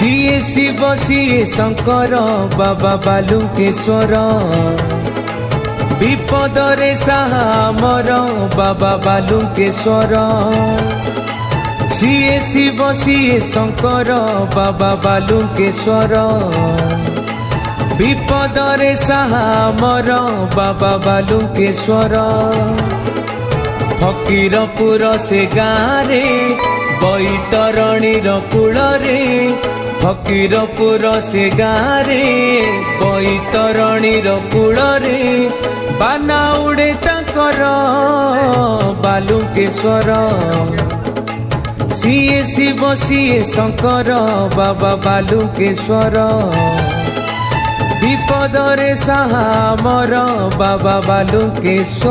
सिए शिव सिए शंकर बाबा बालुकेश्वर विपदरे साहा अमर बाबा बालुकेश्वर सिए शिव सिए शंकर बाबा बालुकेश्वर विपदरे साहा अमर बाबा बालुकेश्वर फकीरपुर से गाँरे बैतरणीर कूଳରେ फकीरपुर से गाँरे बैतरणीर कूଳରେ बाना उड़े तांकर बालुकेश्वर सिए शिव सिए शंकर बाबा बालुकेश्वर विपदरे साहा अमर बाबा बालुकेश्वर।